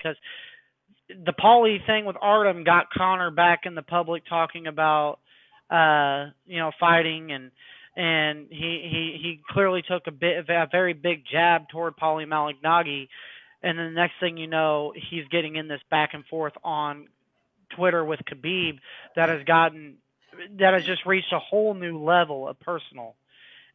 because the Paulie thing with Artem got Conor back in the public talking about fighting, and he clearly took a very big jab toward Paulie Malignaggi, and then the next thing you know, he's getting in this back and forth on Twitter with Khabib that has just reached a whole new level of personal.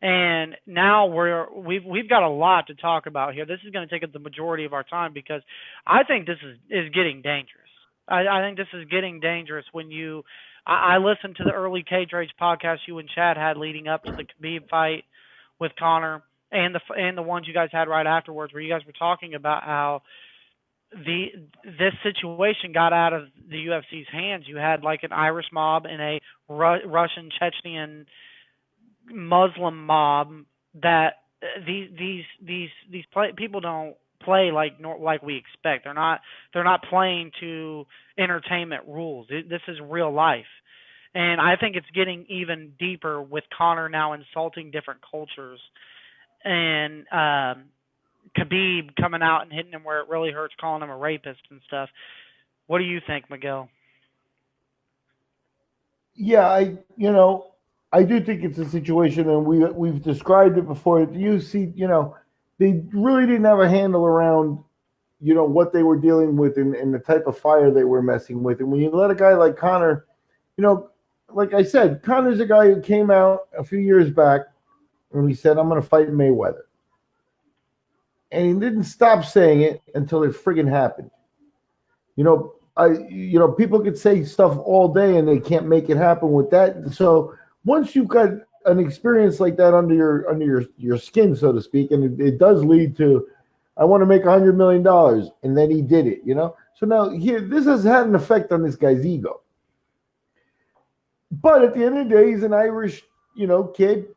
And now we've got a lot to talk about here. This is going to take up the majority of our time because I think this is getting dangerous. I think this is getting dangerous when I listened to the early Cage Rage podcast you and Chad had leading up to the Khabib fight with Conor, and the ones you guys had right afterwards, where you guys were talking about how this situation got out of the UFC's hands. You had like an Irish mob and a Russian Chechnyan Muslim mob that these people don't play like we expect. They're not playing to entertainment rules. This is real life, and I think it's getting even deeper with Conor now insulting different cultures, and Khabib coming out and hitting him where it really hurts, calling him a rapist and stuff. What do you think, Miguel? Yeah, I do think it's a situation, and we've described it before. The UFC, they really didn't have a handle around, what they were dealing with and the type of fire they were messing with. And when you let a guy like Conor, like I said, Conor's a guy who came out a few years back and he said, "I'm going to fight Mayweather." And he didn't stop saying it until it friggin' happened. People could say stuff all day and they can't make it happen with that. So once you've got an experience like that under your skin, so to speak, and it does lead to, I want to make $100 million, and then he did it, So now this has had an effect on this guy's ego. But at the end of the day, he's an Irish, kid,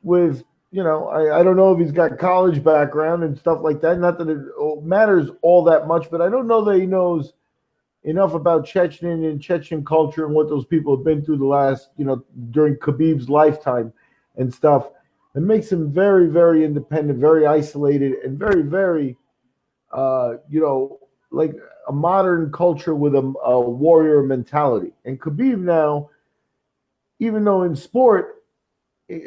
with, I don't know if he's got college background and stuff like that. Not that it matters all that much, but I don't know that he knows enough about Chechen and Chechen culture and what those people have been through the last, during Khabib's lifetime and stuff. It makes him very, very independent, very isolated, and very, very, like a modern culture with a warrior mentality. And Khabib now, even though in sport,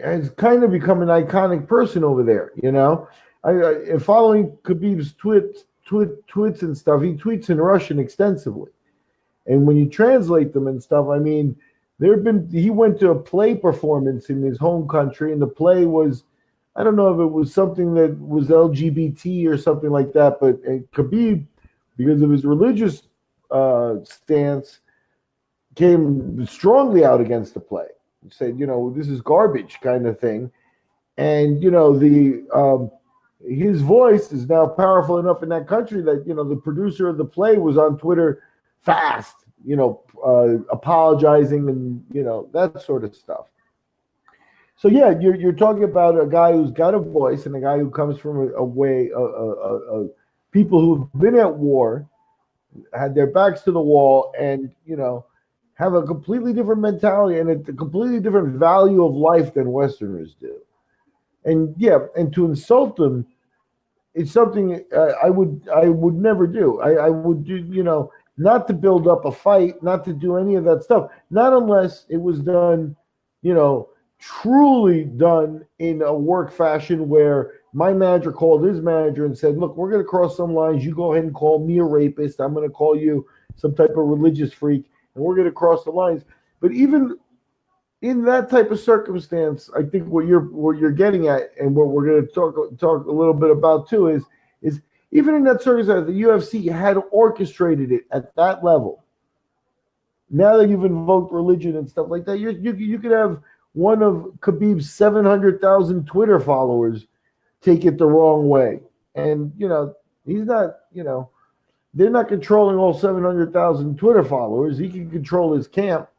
has kind of become an iconic person over there, I following Khabib's tweets and stuff, he tweets in Russian extensively. And when you translate them and stuff, I mean, he went to a play performance in his home country, and the play was, I don't know if it was something that was LGBT or something like that, but Khabib, because of his religious stance, came strongly out against the play. He said, this is garbage kind of thing. And, his voice is now powerful enough in that country that, the producer of the play was on Twitter fast, apologizing and, that sort of stuff. So, yeah, you're talking about a guy who's got a voice and a guy who comes from a way, people who've been at war, had their backs to the wall, and, have a completely different mentality and a completely different value of life than Westerners do. And to insult them, it's something I would never do. I would do, not to build up a fight, not to do any of that stuff. Not unless it was done, truly done in a work fashion where my manager called his manager and said, "Look, we're going to cross some lines. You go ahead and call me a rapist. I'm going to call you some type of religious freak, and we're going to cross the lines." But even in that type of circumstance, I think what you're getting at, and what we're going to talk a little bit about too, is even in that circumstance, the UFC had orchestrated it at that level. Now that you've invoked religion and stuff like that, you could have one of Khabib's 700,000 Twitter followers take it the wrong way, and he's not, they're not controlling all 700,000 Twitter followers. He can control his camp.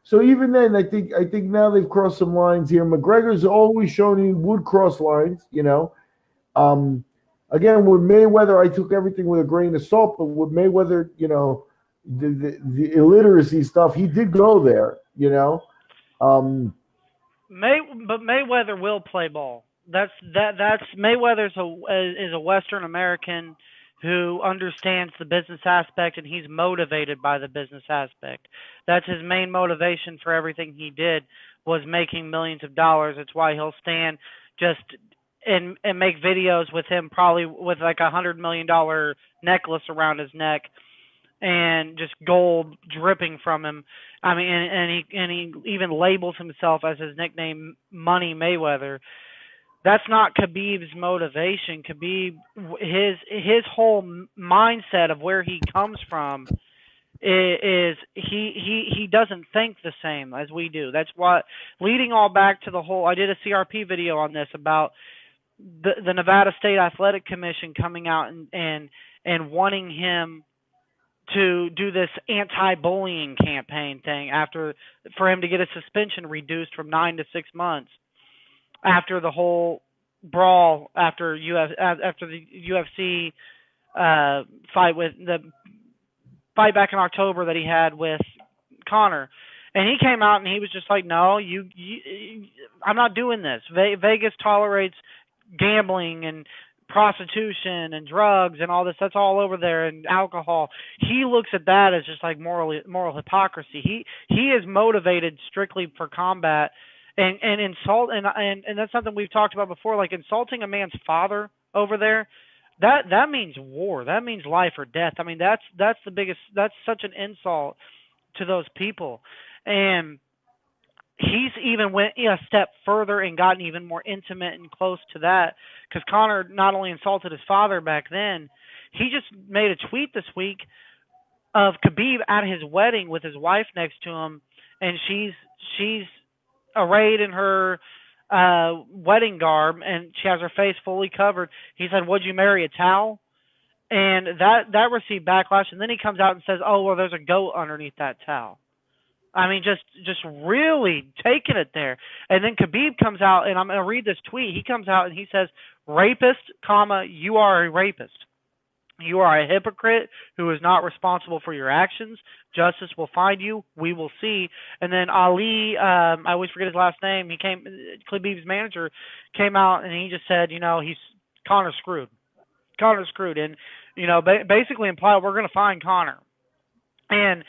So even then, I think now they've crossed some lines here. McGregor's always shown he would cross lines, Again, with Mayweather, I took everything with a grain of salt, but with Mayweather, the illiteracy stuff, he did go there, But Mayweather will play ball. That's Mayweather's is a Western American who understands the business aspect, and he's motivated by the business aspect. That's his main motivation for everything he did, was making millions of dollars. It's why he'll stand just and make videos with him, probably with like $100 million necklace around his neck and just gold dripping from him. I mean, and he even labels himself as his nickname, Money Mayweather. That's not Khabib's motivation. Khabib, his whole mindset of where he comes from is he doesn't think the same as we do. That's what, leading all back to the whole. I did a CRP video on this about the Nevada State Athletic Commission coming out and wanting him to do this anti-bullying campaign thing for him to get his suspension reduced from 9 to 6 months after the whole brawl after the UFC fight back in October that he had with Conor. And he came out and he was just like, no, I'm not doing this. Vegas tolerates gambling and prostitution and drugs and all this. That's all over there, and alcohol. He looks at that as just like moral hypocrisy. He is motivated strictly for combat and insult, and that's something we've talked about before, like insulting a man's father over there. That means war. That means life or death. I mean, that's the biggest. That's such an insult to those people. And he's even went a step further and gotten even more intimate and close to that, because Conor not only insulted his father back then, he just made a tweet this week of Khabib at his wedding with his wife next to him, and she's arrayed in her wedding garb, and she has her face fully covered. He said, "Would you marry a towel?" And that received backlash. And then he comes out and says, "Oh, well, there's a goat underneath that towel." I mean, just really taking it there. And then Khabib comes out, and I'm going to read this tweet. He comes out and he says, "Rapist, comma, you are a rapist. You are a hypocrite who is not responsible for your actions. Justice will find you. We will see." And then Ali, I always forget his last name. Khabib's manager came out and he just said, he's Conor screwed. Conor screwed. And, basically implied we're going to find Conor. And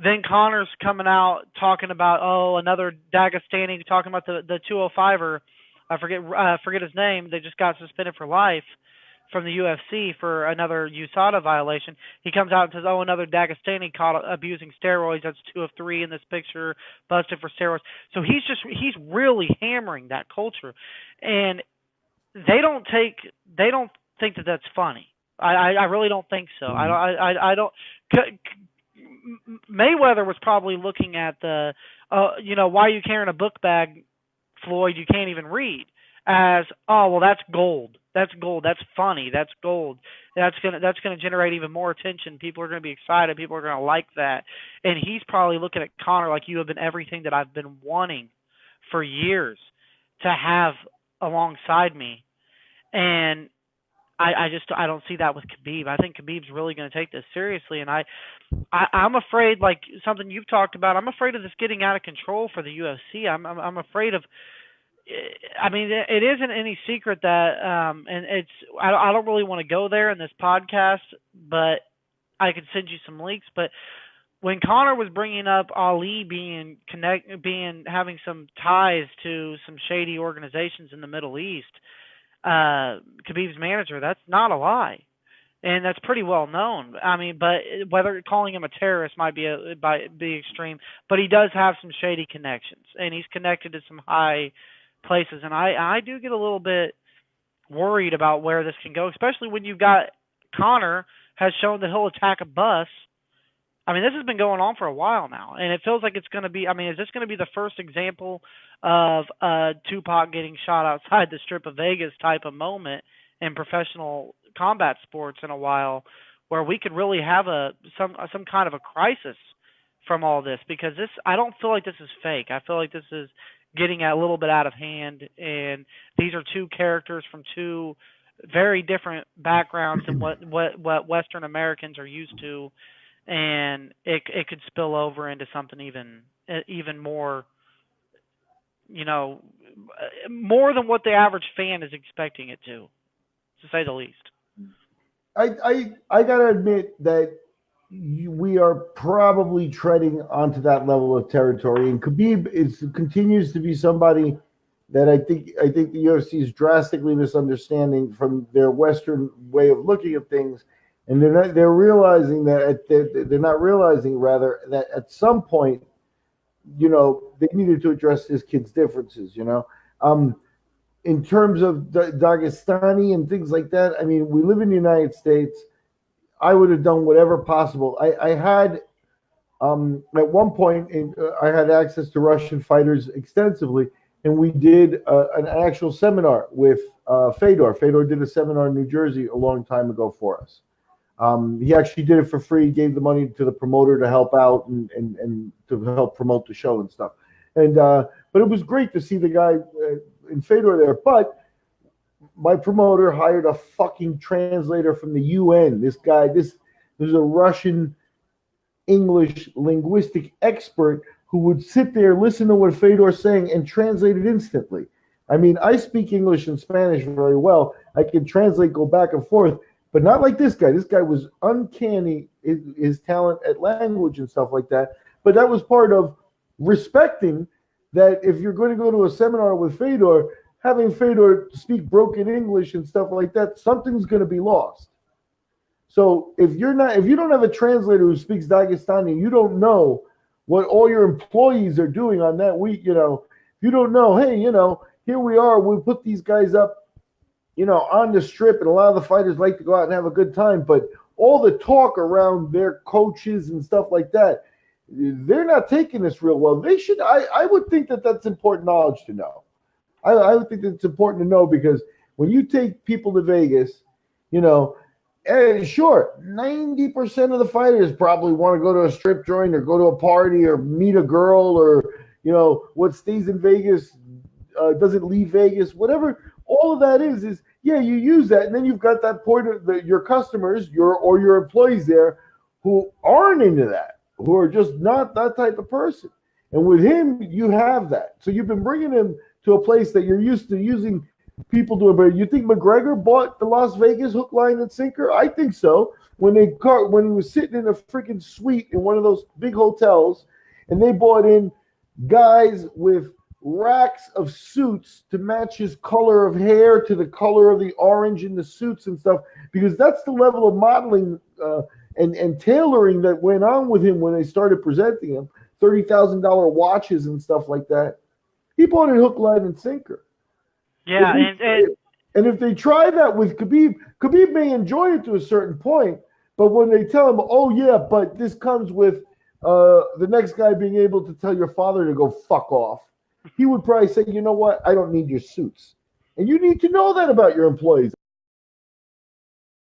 then Conor's coming out talking about, another Dagestani, talking about the 205er. I forget his name. They just got suspended for life from the UFC for another USADA violation. He comes out and says, another Dagestani caught abusing steroids. That's 2 of 3 in this picture, busted for steroids. So he's really hammering that culture. And they don't think that that's funny. I really don't think so. I don't. Mayweather was probably looking at the, why are you carrying a book bag, Floyd? You can't even read. As, well, that's gold. That's gold. That's funny. That's gold. That's gonna generate even more attention. People are gonna be excited. People are gonna like that. And he's probably looking at Conor like, you have been everything that I've been wanting for years to have alongside me. And I don't see that with Khabib. I think Khabib's really going to take this seriously, and I'm afraid, like something you've talked about, I'm afraid of this getting out of control for the UFC. I'm afraid of. I mean, it isn't any secret that, and I don't really want to go there in this podcast, but I could send you some links. But when Conor was bringing up Ali having some ties to some shady organizations in the Middle East, Khabib's manager, that's not a lie, and that's pretty well known. I mean, but whether calling him a terrorist might be extreme, but he does have some shady connections, and he's connected to some high places, and I do get a little bit worried about where this can go, especially when you've got Conor has shown that he'll attack a bus. I mean, this has been going on for a while now, and it feels like it's going to be, is this going to be the first example of Tupac getting shot outside the Strip of Vegas type of moment in professional combat sports in a while, where we could really have some kind of a crisis from all this? Because I don't feel like this is fake. I feel like this is getting a little bit out of hand, and these are two characters from two very different backgrounds than what Western Americans are used to. And it could spill over into something even more, more than what the average fan is expecting it to say the least. I gotta admit that we are probably treading onto that level of territory, and Khabib continues to be somebody that I think the UFC is drastically misunderstanding from their Western way of looking at things, and they're realizing that they're not realizing rather that at some point, they needed to address this kid's differences. In terms of Dagestani and things like that, I mean, we live in the United States. I would have done whatever possible. I had at one point, I had access to Russian fighters extensively, and we did an actual seminar with Fedor. Fedor did a seminar in New Jersey a long time ago for us. He actually did it for free, gave the money to the promoter to help out and to help promote the show and stuff. And but it was great to see the guy in Fedor there. But my promoter hired a fucking translator from the UN. This guy, this is a Russian English linguistic expert who would sit there, listen to what Fedor's saying, and translate it instantly. I mean, I speak English and Spanish very well. I can translate, go back and forth, but not like this guy. This guy was uncanny, his talent at language and stuff like that. But that was part of respecting that if you're going to go to a seminar with Fedor, having Fedor speak broken English and stuff like that, something's going to be lost. So if you don't have a translator who speaks Dagestani, you don't know what all your employees are doing on that week. You don't know, hey, here we are, we put these guys up, on the strip, and a lot of the fighters like to go out and have a good time, but all the talk around their coaches and stuff like that, they're not taking this real well. They should. I would think that that's important knowledge to know. I would think that it's important to know, because when you take people to Vegas, sure, 90% of the fighters probably want to go to a strip joint or go to a party or meet a girl, or what stays in Vegas doesn't leave Vegas. Whatever, all of that is yeah, you use that, and then you've got that point of your customers, your employees there, who aren't into that, who are just not that type of person. And with him, you have that. So you've been bringing him to a place that you're used to using people doing. But you think McGregor bought the Las Vegas hook, line, and sinker? I think so. When he was sitting in a freaking suite in one of those big hotels, and they brought in guys with racks of suits to match his color of hair to the color of the orange in the suits and stuff, because that's the level of modeling and tailoring that went on with him when they started presenting him $30,000 watches and stuff like that. He bought it hook, line, and sinker. Yeah, and if they try that with Khabib may enjoy it to a certain point, but when they tell him, oh yeah, but this comes with the next guy being able to tell your father to go fuck off, he would probably say, you know what, I don't need your suits. And you need to know that about your employees.